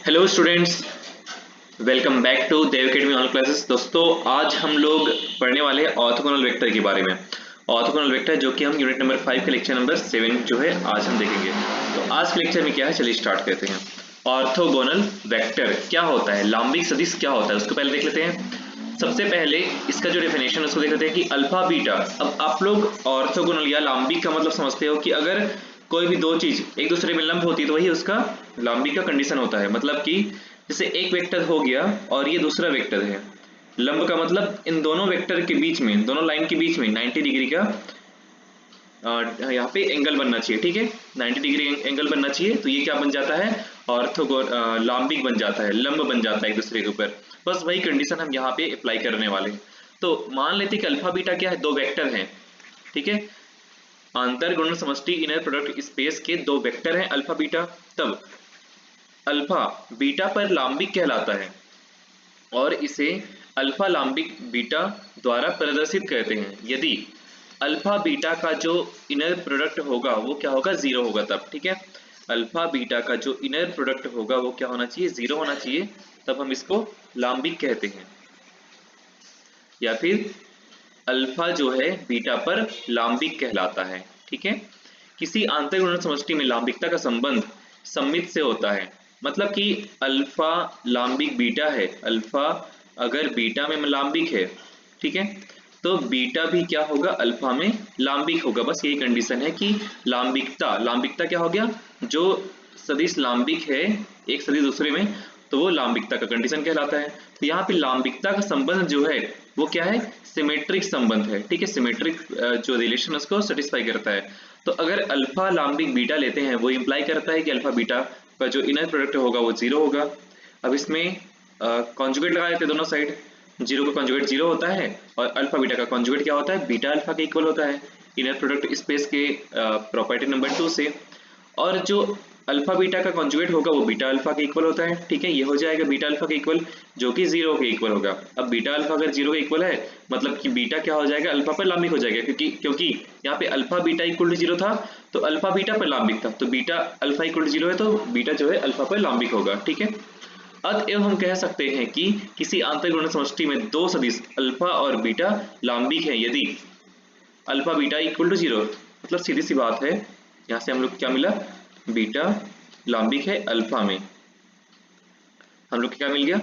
Hello students, welcome back to Dev Academy online classes. दोस्तों, आज हम लोग पढ़ने वाले हैं ऑर्थोगोनल वेक्टर के बारे में। ऑर्थोगोनल वेक्टर जो कि हम यूनिट नंबर 5 के लेक्चर नंबर 7 जो है आज हम देखेंगे। तो आज के लेक्चर में क्या है, चलिए स्टार्ट करते हैं। ऑर्थोगोनल वेक्टर क्या होता है, लांबिक सदिश क्या होता है, उसको पहले देख लेते हैं। सबसे पहले इसका जो डेफिनेशन है उसको देख लेते हैं कि अल्फा बीटा। अब आप लोग ऑर्थोगोनल या लांबिक का मतलब समझते हो कि अगर कोई भी दो चीज एक दूसरे में लंब होती है तो वही उसका लांबिक का कंडीशन होता है। मतलब कि जैसे एक वेक्टर हो गया और ये दूसरा वेक्टर है, लंब का मतलब इन दोनों वेक्टर के बीच में, दोनों लाइन के बीच में 90 डिग्री का यहाँ पे एंगल बनना चाहिए। ठीक है, 90 डिग्री एंगल बनना चाहिए, तो ये क्या बन जाता है, लांबिक बन जाता है, लंब बन जाता है एक दूसरे के ऊपर। बस वही कंडीशन हम यहाँ पे अप्लाई करने वाले हैं। तो मान लेते हैं कि अल्फा बीटा क्या है, दो वेक्टर हैं। ठीक है, आंतर गुणन समष्टि इनर प्रोडक्ट स्पेस के दो वेक्टर हैं अल्फा बीटा। तब अल्फा बीटा पर लांबिक कहलाता है और इसे अल्फा लांबिक बीटा द्वारा प्रदर्शित करते हैं यदि अल्फा बीटा का जो इनर प्रोडक्ट होगा वो क्या होगा, जीरो होगा तब। ठीक है, अल्फा बीटा का जो इनर प्रोडक्ट होगा वो क्या होना चाहिए, जीरो होना चाहिए, तब हम इसको लांबिक कहते हैं। या फिर अल्फा जो है बीटा पर लांबिक कहलाता है। ठीक है, किसी आंतरिक गुणन समष्टि में लांबिकता का संबंध सममित से होता है। मतलब कि अल्फा लांबिक बीटा है, अल्फा अगर बीटा में लांबिक है, ठीक है, तो बीटा भी क्या होगा, अल्फा में लांबिक होगा। बस यही कंडीशन है कि लांबिकता, लांबिकता क्या हो गया, जो सदिश लांबिक है एक सदिश दूसरे में, तो वो लांबिकता का कंडीशन कहलाता है। तो यहाँ पे लांबिकता का संबंध जो है वो क्या है, सिमेट्रिक संबंध है। ठीक है, सिमेट्रिक जो रिलेशन उसको सेटिस्फाई करता है। तो अगर अल्फा लांबिक बीटा लेते हैं वो इंप्लाई करता है कि अल्फा बीटा का जो इनर प्रोडक्ट होगा वो जीरो होगा। अब इसमें कॉन्जुगेट लगा देते हैं दोनों साइड, जीरो का कॉन्जुगेट जीरो होता है और अल्फा बीटा का कॉन्जुगेट क्या होता है, बीटा अल्फा के इक्वल होता है इनर प्रोडक्ट स्पेस के प्रॉपर्टी नंबर 2 से। और जो अल्फा बीटा का कॉन्जुगेट होगा वो बीटा अल्फा के इक्वल होता है। ठीक है, ये हो जाएगा बीटा अल्फा के इक्वल, जो कि जीरो के इक्वल होगा। अब बीटा अल्फा अगर जीरो के इक्वल है मतलब कि बीटा क्या हो जाएगा, अल्फा पर लांबिक हो जाएगा, क्योंकि यहाँ पे alpha beta equal to zero था तो अल्फा बीटा पर लांबिक था, तो beta alpha equal to zero है तो बीटा जो है अल्फा पर लांबिक होगा। ठीक है, अतएव हम कह सकते हैं कि किसी आंतरिक गुणन समष्टि में दो सदिश अल्फा और बीटा लांबिक है यदि alpha beta equal to zero. मतलब सीधी सी बात है, यहाँ से हम लोग क्या मिला, बीटा लांबिक है अल्फा में, हम लोग क्या मिल गया,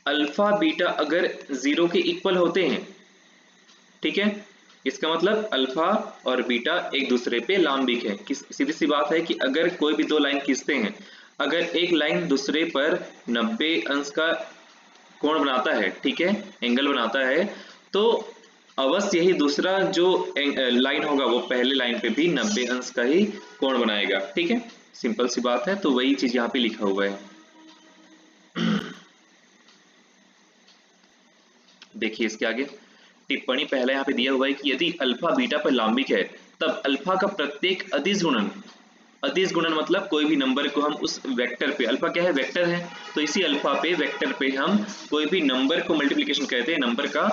अल्फा बीटा अगर जीरो के इक्वल होते हैं, ठीक है, इसका मतलब अल्फा और बीटा एक दूसरे पे लांबिक है। सीधी सी बात है कि अगर कोई भी दो लाइन खींचते हैं, अगर एक लाइन दूसरे पर 90 अंश का कोण बनाता है, ठीक है, एंगल बनाता है, तो अवश्य यही दूसरा जो लाइन होगा वो पहले लाइन पे भी 90 अंश का ही कोण बनाएगा। ठीक है, सिंपल सी बात है, तो वही चीज यहाँ पे लिखा हुआ है। देखिए इसके आगे टिप्पणी पहला यहाँ पे दिया हुआ है कि यदि अल्फा बीटा पर लांबिक है तब अल्फा का प्रत्येक अदिश गुणन, अदिश गुणन मतलब कोई भी नंबर को हम उस वेक्टर पे, अल्फा क्या है, वेक्टर है, तो इसी अल्फा पे वेक्टर पे हम कोई भी नंबर को मल्टीप्लिकेशन कहते हैं, नंबर का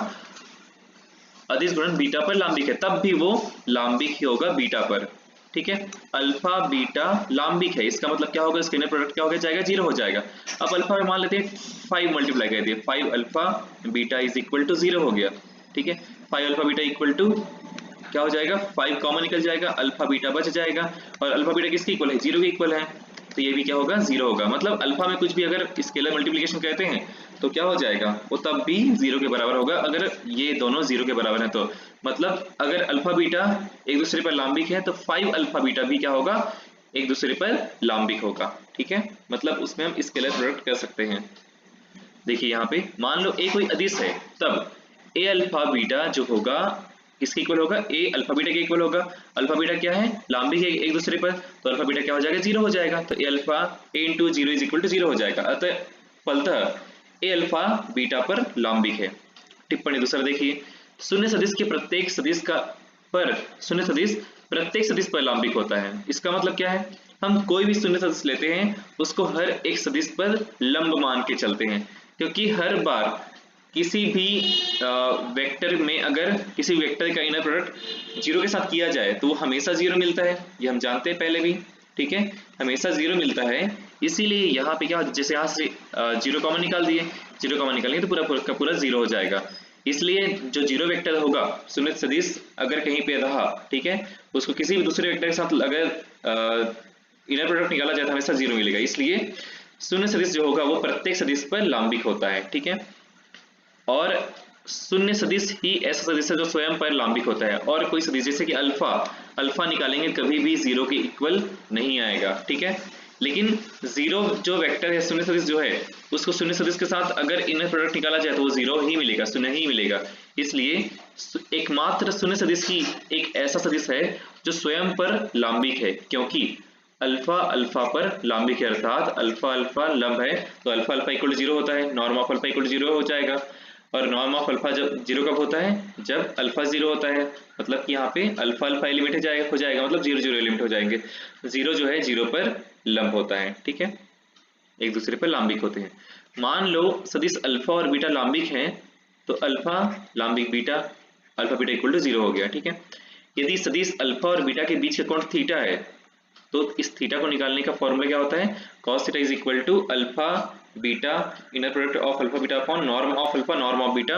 अदिश गुणन बीटा पर लांबिक है, तब भी वो लांबिक ही होगा बीटा पर। ठीक है, अल्फा बीटा लांबिक है, इसका मतलब क्या होगा, इसका इनर प्रोडक्ट क्या हो जाएगा, जीरो हो जाएगा। अब अल्फा में मान लेते हैं 5 मल्टीप्लाई कर दिए, 5 alpha beta is equal to zero हो गया। ठीक है, 5 अल्फा बीटा इक्वल टू क्या हो जाएगा, 5 कॉमन निकल जाएगा, अल्फा बीटा बच जाएगा, और अल्फा बीटा किसके इक्वल है, जीरो के इक्वल है, तो ये भी क्या होगा, जीरो होगा। मतलब अल्फा में कुछ भी अगर स्केलर मल्टीप्लिकेशन कहते हैं तो क्या हो जाएगा, वो तब भी जीरो के बराबर होगा अगर ये दोनों जीरो के बराबर हैं। तो मतलब अगर अल्फा बीटा एक दूसरे पर लांबिक है तो 5 अल्फा बीटा भी क्या होगा, एक दूसरे पर लांबिक होगा। ठीक है, मतलब उसमें हम स्केलर प्रोडक्ट कर सकते हैं। देखिए यहाँ पे मान लो ए कोई अदिश है, तब ए अल्फा बीटा जो होगा किसके इक्वल होगा, ए अल्फा बीटा के इक्वल होगा। अल्फा बीटा क्या है, लांबिक है एक दूसरे पर, तो अल्फा बीटा क्या हो जाएगा, जीरो हो जाएगा, तो a alpha a into zero is equal to zero हो जाएगा। अतः फलतः ए अल्फा बीटा पर लांबिक है। टिप्पणी दूसरा देखिए, शून्य सदिश के प्रत्येक सदिश का पर शून्य सदिश प्रत्येक सदिश पर लांबिक होता है। इसका मतलब क्या है, हम कोई भी शून्य सदिश लेते हैं उसको हर एक सदिश पर लंब मान के चलते हैं, क्योंकि हर बार किसी भी वेक्टर में अगर किसी वेक्टर का इनर प्रोडक्ट जीरो के साथ किया जाए तो वो हमेशा जीरो मिलता है, ये हम जानते हैं पहले भी। ठीक है, हमेशा जीरो मिलता है, इसीलिए यहाँ पे क्या, जैसे यहाँ से 0 कॉमन निकाल दिए, 0 कॉमन निकालेंगे तो पूरा का पूरा 0 हो जाएगा। इसलिए जो जीरो वेक्टर होगा शून्य सदिश अगर कहीं पे रहा, ठीक है, उसको किसी भी दूसरे वेक्टर के साथ अगर इनर प्रोडक्ट निकाला जाए तो हमेशा 0 मिलेगा। इसलिए शून्य सदिश जो होगा वो प्रत्येक सदिश पर लांबिक होता है, ठीक है। और शून्य सदिश ही ऐसा सदिश है जो स्वयं पर लांबिक होता है। और कोई सदिश जैसे कि अल्फा, अल्फा निकालेंगे कभी भी 0 के इक्वल नहीं आएगा, ठीक है। लेकिन 0 जो वेक्टर है शून्य सदिश जो है, उसको शून्य सदिश के साथ अगर इनर प्रोडक्ट निकाला जाए तो वो 0 ही मिलेगा, शून्य ही मिलेगा। इसलिए एकमात्र शून्य सदिश ही एक ऐसा सदिश है जो स्वयं पर लांबिक है, क्योंकि अल्फा अल्फा पर लांबिक है, अर्थात अल्फा अल्फा लंब है तो अल्फा अल्फा इक्वल टू 0 होता है, norm of alpha equal to 0 हो जाएगा। और नॉर्म ऑफ अल्फा जब 0 कब होता है, जब अल्फा 0 होता है, मतलब कि यहाँ पे अल्फा अल्फा एलिमेंट हो जाएगा, मतलब 0 0 एलिमेंट हो जाएंगे। 0 जो है 0 पर लंब होता है, ठीक है, एक दूसरे पर लांबिक होते हैं। मान लो सदिश अल्फा और बीटा लांबिक हैं तो अल्फा लांबिक beta, alpha beta equal to 0 हो गया, ठीक है। यदि सदिश अल्फा और बीटा के बीच का कोण थीटा है तो इस थीटा को निकालने का फॉर्मूला क्या होता है, cos theta is equal to alpha beta inner product of alpha beta upon norm of alpha norm of beta.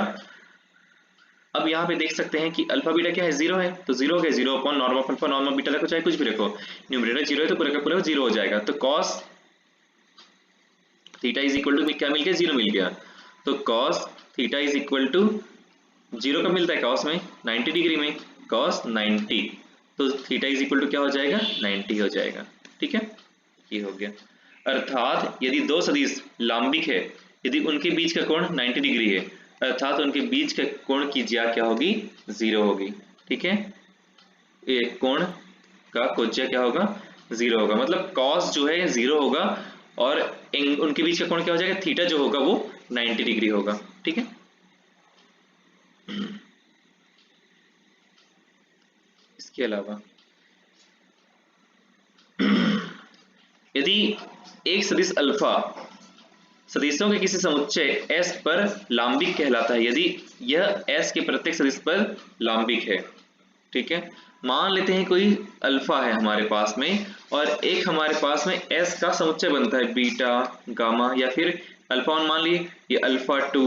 अब यहाँ पे देख सकते हैं कि अल्फा बीटा क्या है, 0 है, तो 0 है, 0 upon norm of alpha norm of beta रखो चाहे कुछ भी रखो, न्यूमरेटर 0 है तो पूरा का पूरा 0 हो जाएगा। तो cos theta is equal to क्या मिल गया, 0 मिल गया। तो cos theta is equal to 0 कब मिलता है, cos में 90 डिग्री में, cos 90, तो थीटा इज इक्वल टू क्या हो जाएगा, 90 हो जाएगा, ठीक है, ये हो गया। अर्थात यदि दो सदिश लांबिक है, यदि उनके बीच का कोण 90 डिग्री है, अर्थात उनके बीच के कोण की ज्या क्या होगी, 0 होगी, ठीक है। ये कोण का कोज्या क्या होगा, 0 होगा, मतलब cos जो है 0 होगा और उनके बीच का कोण क्या हो जाएगा, थीटा जो होगा वो 90 डिग्री होगा, ठीक है। इसके अलावा यदि एक सदिश अल्फा सदिशों के किसी समुच्चय S पर लांबिक कहलाता है, यदि यह S के प्रत्येक सदिश पर लांबिक है, ठीक है। मान लेते हैं कोई अल्फा है हमारे पास में और एक हमारे पास में S का समुच्चय बनता है बीटा गामा या फिर अल्फा 1 मान लिए, ये alpha 2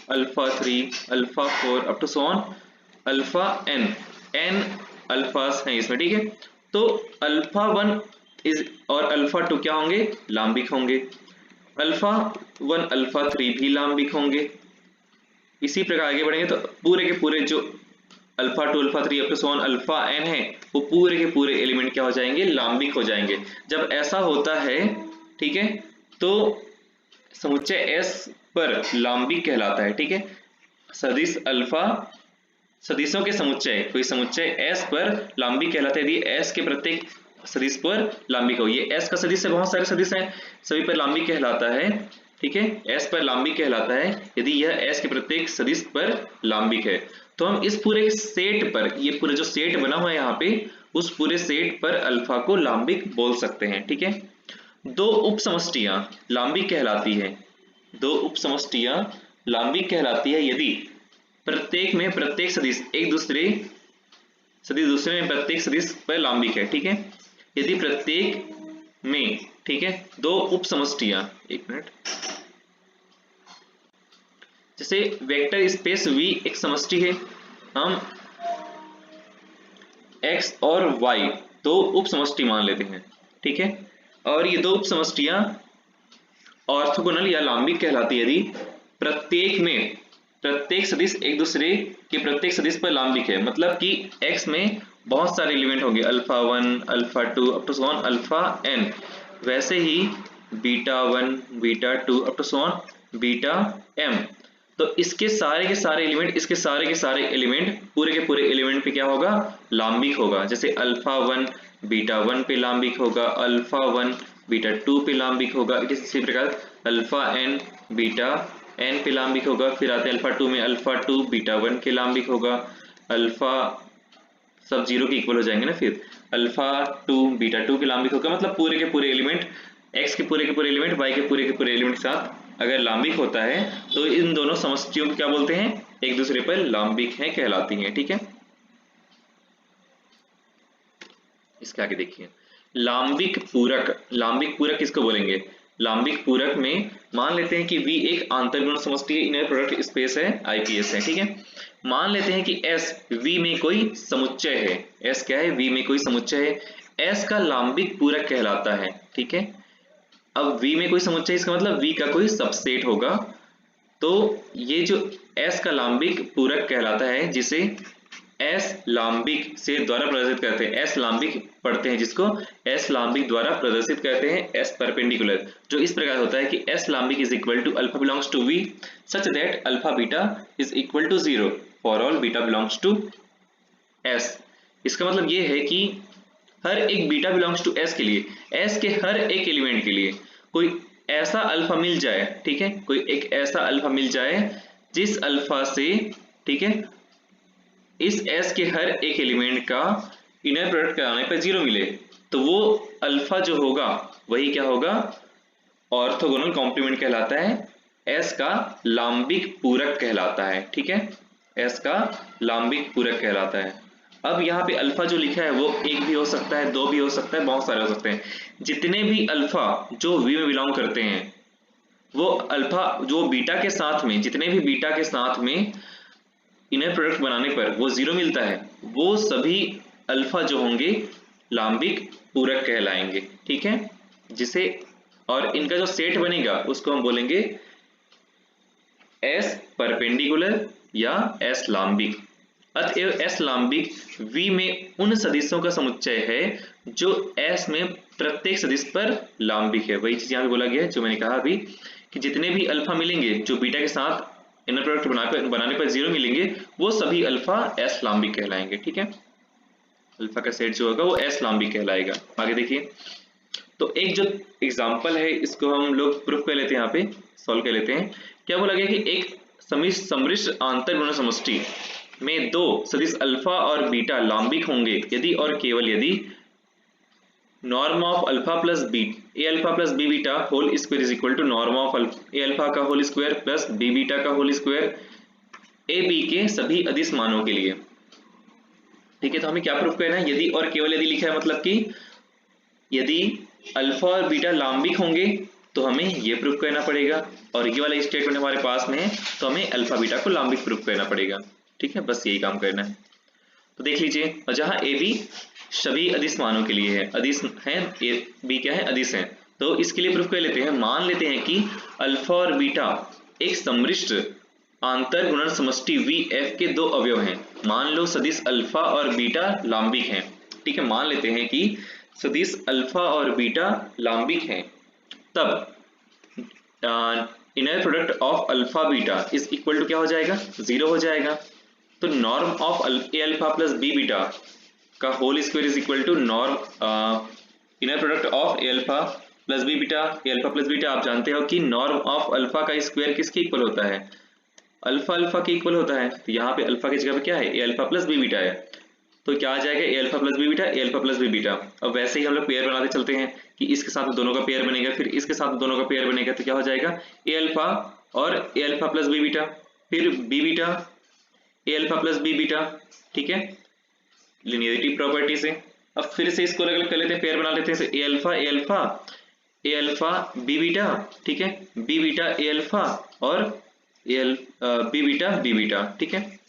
alpha 3 alpha 4 up to so on alpha n alphas हैं इसमें, ठीक है। तो अल्फा 1 इज और अल्फा 2 क्या होंगे, लांबिक होंगे, अल्फा 1 अल्फा 3 भी लांबिक होंगे। इसी प्रकार आगे बढ़ेंगे तो पूरे के पूरे जो alpha 2 alpha 3 up to so on alpha n है वो पूरे के पूरे एलिमेंट क्या हो जाएंगे, लांबिक हो जाएंगे। जब ऐसा होता है, ठीक है, तो समुच्चय S पर लांबिक कहलाता है, ठीक है। सदिश अल्फा सदिशों के समुच्चय, कोई समुच्चय S पर लांबिक कहलाता है यदि S के प्रत्येक सदिश पर लांबिक हो। ये S का सदिश है, बहुत सारे सदिश हैं, सभी पर लांबिक कहलाता है, ठीक है, S पर लांबिक कहलाता है यदि यह S के प्रत्येक सदिश पर लांबिक है। तो हम इस पूरे सेट पर, ये पूरा जो सेट बना हुआ है यहाँ पे, उस पूरे सेट पर अल्फा को लांबिक बोल सकते हैं, ठीक है। दो उपसमष्टियां लांबिक कहलाती है, दो उपसमष्टियां लांबिक कहलाती है यदि प्रत्येक में प्रत्येक सदिश एक दूसरे सदिश दूसरे में प्रत्येक सदिश पर लांबिक है, ठीक है। यदि प्रत्येक में, ठीक है, दो उपसमष्टियां, एक मिनट, जैसे वेक्टर स्पेस V एक समष्टि है, हम X और Y दो उपसमष्टि मान लेते हैं, ठीक है। और ये दो उपसमष्टियां ऑर्थोगोनल या लांबिक कहलाती है यदि प्रत्येक में प्रत्येक सदिश एक दूसरे के प्रत्येक सदिश पर लांबिक है, मतलब कि X में बहुत सारे एलिमेंट होंगे, alpha 1 alpha 2 up to so on alpha n, वैसे ही beta 1 beta 2 up to so on beta m। तो इसके सारे के सारे एलिमेंट, इसके सारे के सारे एलिमेंट, पूरे के पूरे एलिमेंट पे क्या होगा, लांबिक होगा। जैसे अल्फा 1 बीटा 1 पे लांबिक होगा, अल्फा 1 बीटा 2 पे लांबिक होगा, इसी प्रकार अल्फा n बीटा n पे लांबिक होगा। फिर आते हैं अल्फा 2 में अल्फा 2 बीटा 1 के लांबिक होगा, अल्फा सब 0 के इक्वल हो जाएंगे ना, फिर अल्फा 2 बीटा 2 के लांबिक होगा। मतलब पूरे के पूरे एलिमेंट, x के पूरे एलिमेंट y के पूरे एलिमेंट के साथ अगर लांबिक होता है तो इन दोनों समष्टियों को क्या बोलते हैं, एक दूसरे पर लांबिक हैं कहलाती हैं, ठीक है। इसके आगे देखिए, लांबिक पूरक, लांबिक पूरक किसको बोलेंगे? लांबिक पूरक में मान लेते हैं कि V एक आंतरगुण समष्टि इनर प्रोडक्ट स्पेस है, IPS है, ठीक है। मान लेते हैं कि S V में कोई समुच्चय है, S क्या है? V में कोई समुच्चय है, S का लांबिक पूरक कहलाता है, ठीक है। अब V में कोई समुच्चय, इसका मतलब V का कोई सबसेट होगा, तो ये जो S का लांबिक पूरक कहलाता है, जिसे S लांबिक से द्वारा प्रदर्शित करते हैं, S लांबिक पढ़ते हैं जिसको S लांबिक द्वारा प्रदर्शित करते हैं, S परपेंडिकुलर, जो इस प्रकार होता है कि S लांबिक is equal to alpha belongs to V such that alpha beta is equal to 0 for all beta belongs to S। इसका मतलब ये है कि हर एक बीटा बिलोंग्स टू S के लिए, S के हर एक एलिमेंट के लिए कोई ऐसा अल्फा मिल जाए, ठीक है, कोई एक ऐसा अल्फा मिल जाए जिस अल्फा से, ठीक है, इस S के हर एक एलिमेंट का इनर प्रोडक्ट कराने पर 0 मिले, तो वो अल्फा जो होगा वही क्या होगा? ऑर्थोगोनल कॉम्प्लीमेंट कहलाता है, S का लांबिक पूरक कहलाता है, ठीक है, S का लांबिक पूरक कहलाता है। अब यहाँ पे अल्फा जो लिखा है वो एक भी हो सकता है, दो भी हो सकता है, बहुत सारे हो सकते हैं। जितने भी अल्फा जो V में बिलोंग करते हैं, वो अल्फा जो बीटा के साथ में, जितने भी बीटा के साथ में इनर प्रोडक्ट बनाने पर वो 0 मिलता है, वो सभी अल्फा जो होंगे लांबिक पूरक कहलाएंगे, ठीक है, जिसे, और इनका जो सेट बनेगा उसको हम बोलेंगे S परपेंडिकुलर या S लांबिक। अतएव S लांबिक V में उन सदिशों का समुच्चय है जो S में प्रत्येक सदिश पर लांबिक है। वही चीज यहाँ पे बोला गया है जो मैंने कहा अभी, कि जितने भी अल्फा मिलेंगे जो बीटा के साथ इनर प्रोडक्ट बनाने पर 0 मिलेंगे, वो सभी अल्फा S लांबिक कहलाएंगे, ठीक है। अल्फा का सेट जो होगा वो S लांबिक कहलाएगा। आगे देखिए, तो एक जो एग्जांपल है इसको हम लोग प्रूफ कर लेते हैं, यहाँ पे सॉल्व कर लेते हैं। क्या बोला गया कि एक सम्मिश्र आंतरगुण समष्टि में दो सदिश अल्फा और बीटा लांबिक होंगे यदि और केवल यदि norm of alpha plus b a alpha plus b beta whole square is equal to norm of a alpha का whole square plus b beta का होल स्क्वायर ए बी के सभी अदिश मानों के लिए, ठीक है। तो हमें क्या प्रूफ करना है? यदि और केवल यदि लिखा है, मतलब कि यदि अल्फा और बीटा लांबिक होंगे तो हमें ये प्रूफ करना पड़ेगा, और ये वाला स्टेटमेंट हमारे पास में है तो हमें अल्फा बीटा को लांबिक प्रूफ करना पड़ेगा, ठीक है, बस यही काम करना है। तो देख लीजिए, और जहां ए बी सभी अदिश मानों के लिए है, अदिश है, ए बी क्या है? अदिश है, तो इसके लिए प्रूफ कर लेते हैं। मान लेते हैं कि अल्फा और बीटा एक सम्मिश्र आंतर गुणन समष्टि वी एफ के दो अवयव हैं। मान लो सदिश अल्फा और बीटा लांबिक हैं, ठीक है, मान लेते हैं कि सदिश अल्फा और बीटा लांबिक हैं, तब inner product of alpha beta is equal to क्या हो जाएगा? 0 हो जाएगा। तो norm of a alpha plus b beta का whole square is equal to norm inner product of a alpha plus b beta. A alpha plus beta आप जानते हो कि नॉर्म ऑफ अल्फा का स्क्वायर किसके इक्वल होता है? अल्फा अल्फा के इक्वल होता है। तो यहाँ पे अल्फा की जगह पे क्या है? ए अल्फा प्लस बी बीटा है, तो क्या आ जाएगा? A alpha plus b beta, a alpha plus b beta. अब वैसे ही हम लोग पेयर बनाते चलते हैं कि इसके साथ दोनों का पेयर बनेगा, फिर इसके साथ दोनों का पेयर बनेगा, तो क्या हो जाएगा? ए अल्फा और a alpha plus b beta, फिर b beta a alpha plus b beta, ठीक है, लिनियरिटी प्रॉपर्टी से। अब फिर से इसको अलग अलग कर लेते हैं, पेयर बना लेते हैं। ए अल्फा ए अल्फा बी बीटा, ठीक है, बी बीटा ए अल्फा और बी बीटा, ठीक है।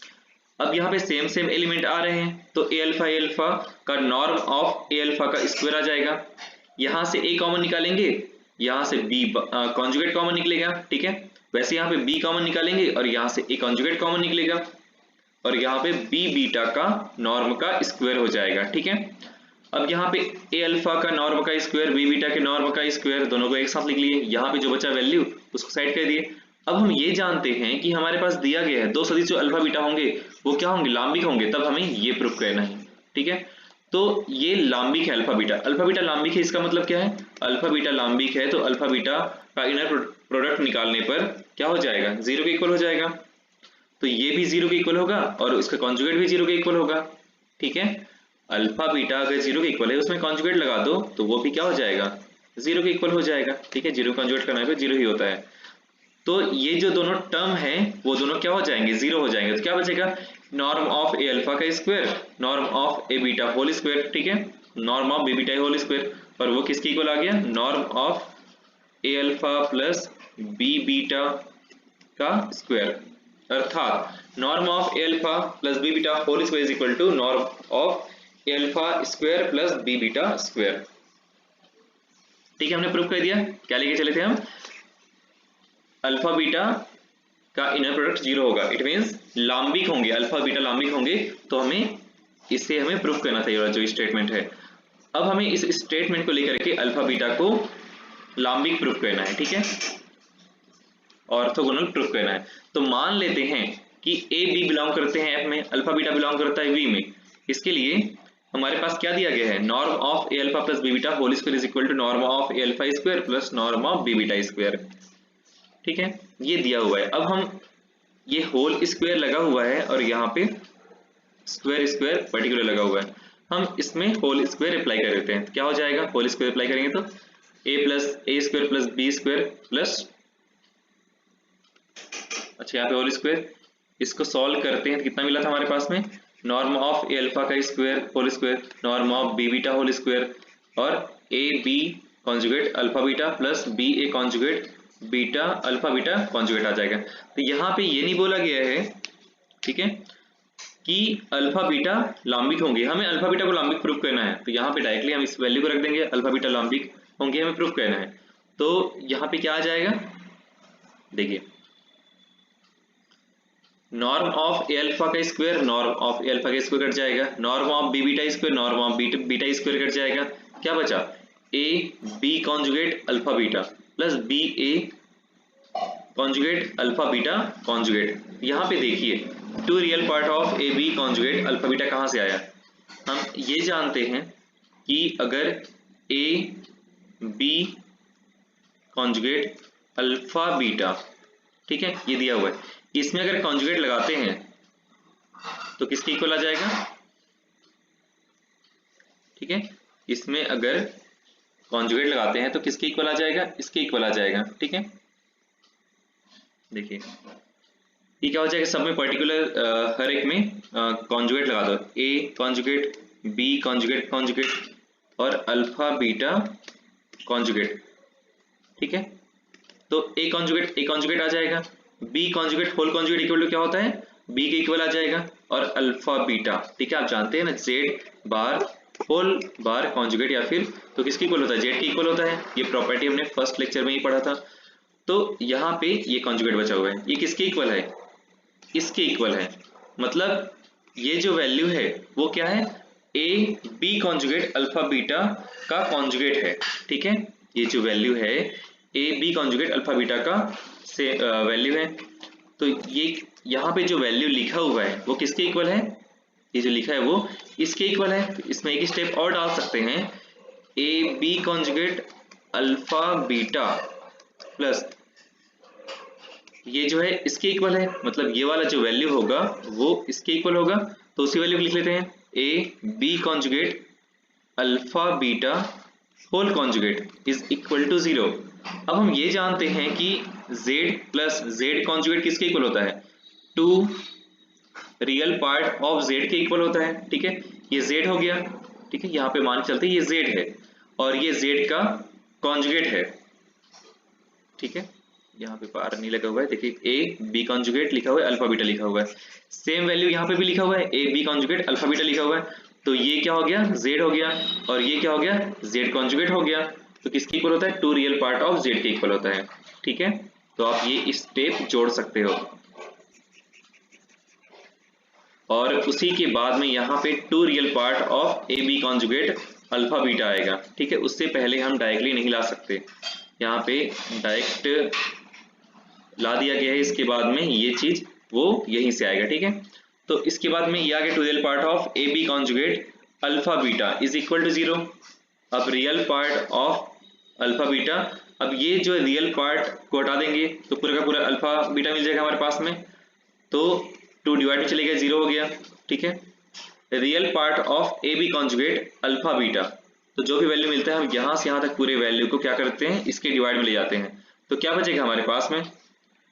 अब यहाँ पे सेम सेम एलिमेंट आ रहे हैं, तो ए अल्फा का नॉर्म ऑफ ए अल्फा का स्क्वायर आ जाएगा। यहाँ से ए कॉमन निकालेंगे, यहाँ से बी कॉन्जुगेट कॉमन निकलेगा, ठीक है। वैसे यहाँ पे बी कॉमन निकालेंगे और यहाँ से ए कॉन्जुगेट कॉमन निकलेगा, और यहाँ पे बी बीटा का नॉर्म का स्क्वायर हो जाएगा, ठीक है। अब यहाँ पे ए अल्फा का नॉर्म का स्क्वायर, बी बीटा के नॉर्म का स्क्वायर, दोनों को एक साथ लिख लिए। यहाँ पे जो बचा वैल्यू उसको साइड कर दिए। अब हम ये जानते हैं कि हमारे पास दिया गया है दो सदिश जो अल्फा बीटा होंगे वो क्या होंगे? लांबिक होंगे। तब हमें ये प्रूफ करना है, ठीक है। तो ये लांबिक है अल्फा बीटा लांबिक है। इसका मतलब क्या है? अल्फा बीटा लांबिक है तो अल्फा बीटा का इनर प्रोडक्ट निकालने पर क्या हो जाएगा? 0 के इक्वल हो जाएगा। तो ये भी 0 के इक्वल होगा और उसका कॉन्जुगेट भी 0 के इक्वल होगा, ठीक है। अल्फा बीटा अगर 0 के इक्वल है उसमें कॉन्जुगेट लगा दो तो वो भी क्या हो जाएगा? 0 के इक्वल हो जाएगा, ठीक है। 0 कॉन्जुगेट करने पे 0 ही होता है। तो ये जो दोनों टर्म है वो दोनों क्या हो जाएंगे? 0 हो जाएंगे। तो क्या बचेगा? नॉर्म ऑफ ए अल्फा का square, norm of a beta whole square, ठीक है। Norm of b beta whole square, और वो किसके इक्वल आ गया, norm of a alpha plus b beta का स्क्वायर, अर्थात norm of a alpha plus b beta whole square is equal to norm of a alpha square plus b beta square. ठीक है, हमने प्रूफ कर दिया। क्या लेके चले थे हम, अल्फा बीटा का इनर प्रोडक्ट जीरो होगा, इट मींस लाम्बिक होंगे, अल्फा बीटा लाम्बिक होंगे, तो हमें इससे हमें प्रूफ करना था ये जो स्टेटमेंट है। अब हमें इस स्टेटमेंट को लेकर के अल्फा बीटा को लाम्बिक प्रूफ करना है, ठीक है, ऑर्थोगोनल प्रूफ करना है। तो मान लेते हैं कि ए बी बिलोंग करते हैं एफ में, अल्फा बीटा बिलोंग करता है वी में। इसके लिए हमारे पास क्या दिया गया है, norm of a alpha plus b beta whole square is equal to norm of a alpha square plus norm of b beta square. ठीक है, ये दिया हुआ है। अब हम ये होल स्क्वायर लगा हुआ है और यहाँ पे स्क्वायर स्क्वायर पर्टिकुलर लगा हुआ है, हम इसमें होल स्क्वायर अप्लाई कर देते हैं। क्या हो जाएगा, होल स्क्वायर अप्लाई करेंगे तो a plus a square plus b square plus, अच्छा यहाँ पे होल स्क्वायर, इसको सॉल्व करते हैं तो कितना मिला था हमारे पास में, नॉर्म ऑफ ए अल्फा का square whole square, norm of b beta whole square, और a b conjugate alpha beta plus b a conjugate beta alpha beta conjugate आ जाएगा। तो यहाँ पे ये नहीं बोला गया है, ठीक है, कि अल्फा बीटा लाम्बिक होंगे, हमें अल्फा बीटा को लाम्बिक प्रूफ करना है। तो यहाँ पे डायरेक्टली हम इस वैल्यू को रख देंगे, अल्फा बीटा लाम्बिक होंगे, हमें प्रूफ करना है। तो यहाँ पे क्या आ जाएगा, देखिए नॉर्म ऑफ ए अल्फा का square norm of a alpha का स्क्वायर कट जाएगा, norm of b beta square norm of beta square cut जाएगा, क्या बचा, a b conjugate alpha beta plus b a conjugate alpha beta conjugate. यहाँ पे देखिए two real part of a b conjugate alpha beta कहाँ से आया, हम ये जानते हैं कि अगर a b conjugate alpha beta, ठीक है, ये दिया हुआ है, इसमें अगर कॉन्जुगेट लगाते हैं तो किसके इक्वल आ जाएगा, ठीक है, इसमें अगर कॉन्जुगेट लगाते हैं तो किसके इक्वल आ जाएगा, इसके इक्वल आ जाएगा। ठीक है, देखिए ये क्या हो जाएगा, सब में पर्टिकुलर हर एक में कॉन्जुगेट लगा दो, a conjugate b conjugate conjugate और अल्फा बीटा कॉन्जुगेट। ठीक है, तो ए कॉन्जुगेट आ जाएगा, b conjugate whole conjugate equal to क्या होता है, बी के इक्वल आ जाएगा, और अल्फा बीटा, ठीक है, आप जानते हैं ना, z bar whole bar conjugate या फिर तो किसके इक्वल होता है, जेड के इक्वल होता है। ये प्रॉपर्टी हमने फर्स्ट लेक्चर में ही पढ़ा था। तो यहाँ पे ये कॉन्जुगेट बचा हुआ है, ये किसके इक्वल है, इसके इक्वल है, मतलब ये जो वैल्यू है वो क्या है, a b conjugate alpha beta का कॉन्जुगेट है। ठीक है, ये जो वैल्यू है a b conjugate alpha beta का से वैल्यू है। तो ये यहाँ पे जो वैल्यू लिखा हुआ है वो किसके इक्वल है, ये जो लिखा है वो इसके इक्वल है। तो इसमें एक स्टेप और डाल सकते हैं, a b conjugate alpha beta plus ये जो है इसके इक्वल है, मतलब ये वाला जो वैल्यू होगा वो इसके इक्वल होगा। तो उसी वैल्यू को लिख लेते हैं, a b conjugate alpha beta whole conjugate is equal to 0। अब हम ये जानते हैं कि z प्लस जेड कॉन्जुगेट किसके इक्वल होता है, two real part of z के इक्वल होता है। ठीक है, ये z हो गया, ठीक है, यहाँ पे मान चलते ये z है और ये z का कॉन्जुगेट है। ठीक है, यहाँ पे पार नहीं लगा हुआ है, देखिए ए बी कॉन्जुगेट लिखा हुआ है, अल्फा बीटा लिखा हुआ है, सेम वैल्यू यहाँ पे भी लिखा हुआ है, a b conjugate alpha beta लिखा हुआ है। तो ये क्या हो गया, z हो गया, और ये क्या हो गया, z कॉन्जुगेट हो गया। तो किसके इक्वल होता है, two real part of z के इक्वल होता है। ठीक है, तो आप ये स्टेप जोड़ सकते हो, और उसी के बाद में यहाँ पे two real part of a b conjugate alpha beta आएगा। ठीक है, उससे पहले हम डायरेक्टली नहीं ला सकते, यहाँ पे डायरेक्ट ला दिया गया है, इसके बाद में ये चीज वो यहीं से आएगा। ठीक है, तो इसके बाद में ये आ गया two real part of a b conjugate alpha beta is equal to 0। अब real part of alpha beta, अब ये जो रियल पार्ट को हटा देंगे तो पूरा का पूरा अल्फा बीटा मिल जाएगा हमारे पास में, तो 2 डिवाइड में चलेगा, 0 हो गया। ठीक है, real part of a b conjugate alpha beta, तो जो भी वैल्यू मिलता है हम यहाँ से यहाँ तक पूरे वैल्यू को क्या करते हैं, इसके डिवाइड में ले जाते हैं। तो क्या बचेगा हमारे पास में,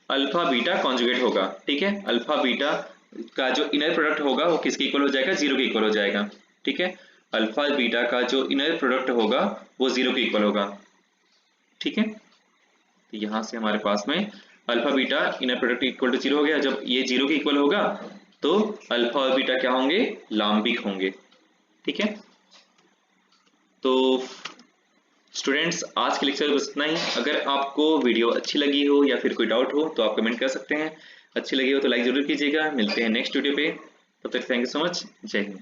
अल्फा बीटा कॉन्जुगेट होगा। ठीक है, अल्फा बीटा का जो इनर प्रोडक्ट होगा वो किसके इक्वल हो जाएगा, 0 के इक्वल हो जाएगा। ठीक है, अल्फा बीटा का जो इनर प्रोडक्ट होगा वो 0 के इक्वल होगा। ठीक है, तो यहाँ से हमारे पास में alpha beta inner product equal to 0 हो गया। जब ये 0 के इक्वल होगा तो अल्फा और बीटा क्या होंगे, लाम्बिक होंगे। ठीक है, तो स्टूडेंट्स आज के लेक्चर में बस इतना ही। अगर आपको वीडियो अच्छी लगी हो या फिर कोई डाउट हो तो आप कमेंट कर सकते हैं। अच्छी लगी हो तो लाइक जरूर कीजिएगा। मिलते हैं नेक्स्ट वीडियो पे, तब तक थैंक यू सो मच। जय हिंद।